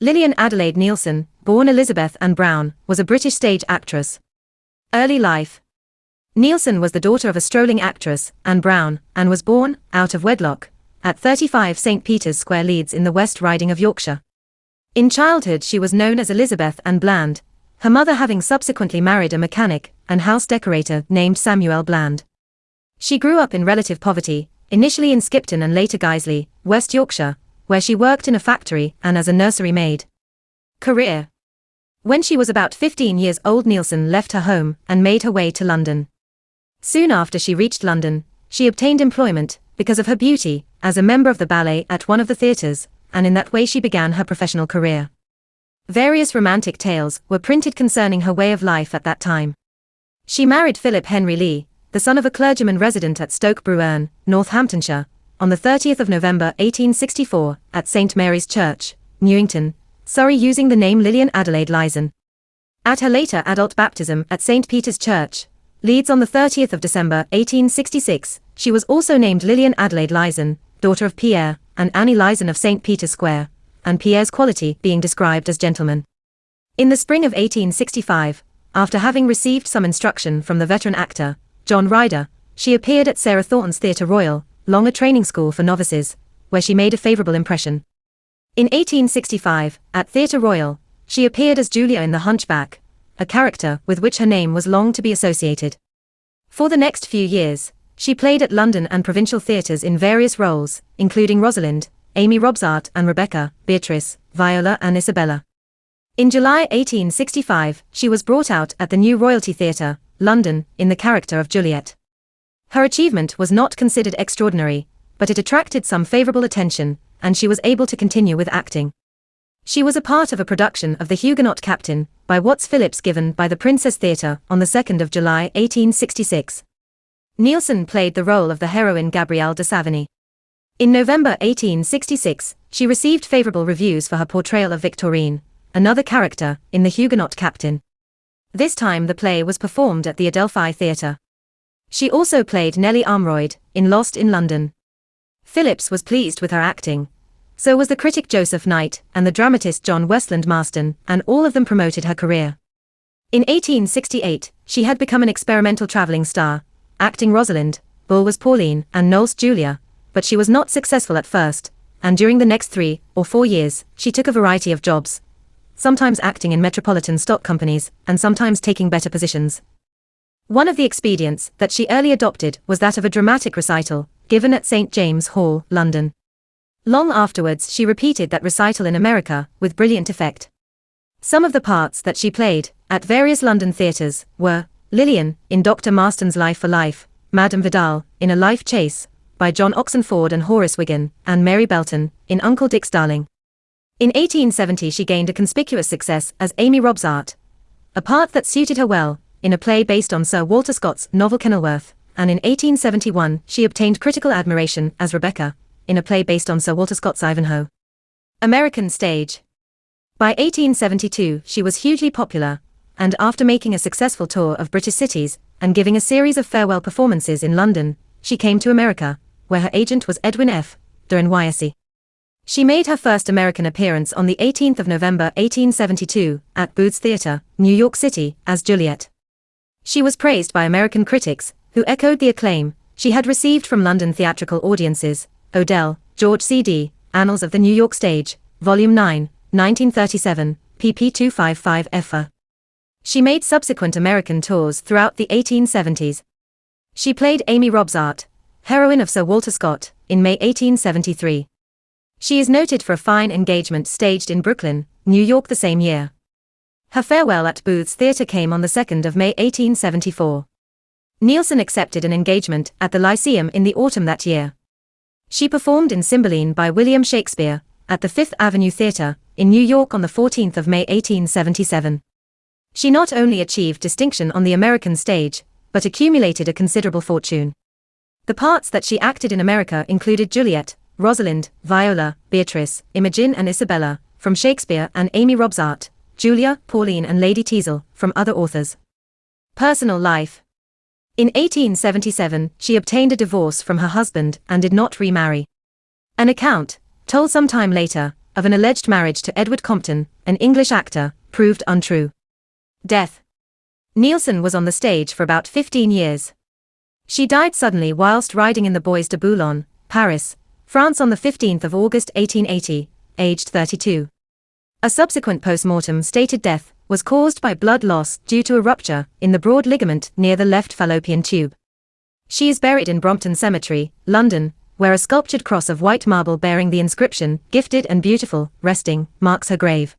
Lilian Adelaide Neilson, born Elizabeth Ann Brown, was a British stage actress. Early life. Neilson was the daughter of a strolling actress, Anne Brown, and was born, out of wedlock, at 35 St. Peter's Square, Leeds in the West Riding of Yorkshire. In childhood she was known as Elizabeth Ann Bland, her mother having subsequently married a mechanic and house decorator named Samuel Bland. She grew up in relative poverty, initially in Skipton and later Guiseley, West Yorkshire, where she worked in a factory and as a nursery maid. Career. When she was about 15 years old, Neilson left her home and made her way to London. Soon after she reached London, she obtained employment, because of her beauty, as a member of the ballet at one of the theatres, and in that way she began her professional career. Various romantic tales were printed concerning her way of life at that time. She married Philip Henry Lee, the son of a clergyman resident at Stoke-Bruerne, Northamptonshire, on the 30th of November 1864, at St. Mary's Church, Newington, Surrey, using the name Lilian Adelaide Neilson. At her later adult baptism at St. Peter's Church, Leeds, on the 30th of December 1866, she was also named Lilian Adelaide Neilson, daughter of Pierre and Annie Neilson of St. Peter's Square, and Pierre's quality being described as gentleman. In the spring of 1865, after having received some instruction from the veteran actor, John Ryder, she appeared at Sarah Thornton's Theatre Royal, long a training school for novices, where she made a favourable impression. In 1865, at Theatre Royal, she appeared as Julia in The Hunchback, a character with which her name was long to be associated. For the next few years, she played at London and provincial theatres in various roles, including Rosalind, Amy Robsart and Rebecca, Beatrice, Viola and Isabella. In July 1865, she was brought out at the New Royalty Theatre, London, in the character of Juliet. Her achievement was not considered extraordinary, but it attracted some favourable attention, and she was able to continue with acting. She was a part of a production of The Huguenot Captain, by Watts Phillips, given by the Princess Theatre on the 2nd of July 1866. Neilson played the role of the heroine Gabrielle de Savigny. In November 1866, she received favourable reviews for her portrayal of Victorine, another character, in The Huguenot Captain. This time the play was performed at the Adelphi Theatre. She also played Nellie Armroyd, in Lost in London. Phillips was pleased with her acting. So was the critic Joseph Knight and the dramatist John Westland Marston, and all of them promoted her career. In 1868, she had become an experimental travelling star, acting Rosalind, Bulwer's Pauline and Knowles' Julia, but she was not successful at first, and during the next 3 or 4 years, she took a variety of jobs, sometimes acting in metropolitan stock companies, and sometimes taking better positions. One of the expedients that she early adopted was that of a dramatic recital, given at St. James Hall, London. Long afterwards she repeated that recital in America, with brilliant effect. Some of the parts that she played, at various London theatres, were Lilian, in Dr. Marston's Life for Life, Madame Vidal, in A Life Chase, by John Oxenford and Horace Wigan, and Mary Belton, in Uncle Dick's Darling. In 1870 she gained a conspicuous success as Amy Robsart, a part that suited her well, in a play based on Sir Walter Scott's novel Kenilworth, and in 1871 she obtained critical admiration as Rebecca, in a play based on Sir Walter Scott's Ivanhoe. American stage. By 1872 she was hugely popular, and after making a successful tour of British cities, and giving a series of farewell performances in London, she came to America, where her agent was Edwin F. de NYSE. She made her first American appearance on the 18th of November 1872, at Booth's Theatre, New York City, as Juliet. She was praised by American critics, who echoed the acclaim she had received from London theatrical audiences. Odell, George C.D., Annals of the New York Stage, Volume 9, 1937, pp. 255-f. She made subsequent American tours throughout the 1870s. She played Amy Robsart, heroine of Sir Walter Scott, in May 1873. She is noted for a fine engagement staged in Brooklyn, New York the same year. Her farewell at Booth's Theatre came on the 2nd of May 1874. Neilson accepted an engagement at the Lyceum in the autumn that year. She performed in Cymbeline by William Shakespeare, at the Fifth Avenue Theatre, in New York on the 14th of May 1877. She not only achieved distinction on the American stage, but accumulated a considerable fortune. The parts that she acted in America included Juliet, Rosalind, Viola, Beatrice, Imogen and Isabella, from Shakespeare, and Amy Robsart, Julia, Pauline and Lady Teazle, from other authors. Personal life. In 1877, she obtained a divorce from her husband and did not remarry. An account, told some time later, of an alleged marriage to Edward Compton, an English actor, proved untrue. Death. Neilson was on the stage for about 15 years. She died suddenly whilst riding in the Bois de Boulogne, Paris, France on the 15th of August 1880, aged 32. A subsequent post-mortem stated death was caused by blood loss due to a rupture in the broad ligament near the left fallopian tube. She is buried in Brompton Cemetery, London, where a sculptured cross of white marble bearing the inscription, "Gifted and Beautiful, Resting," marks her grave.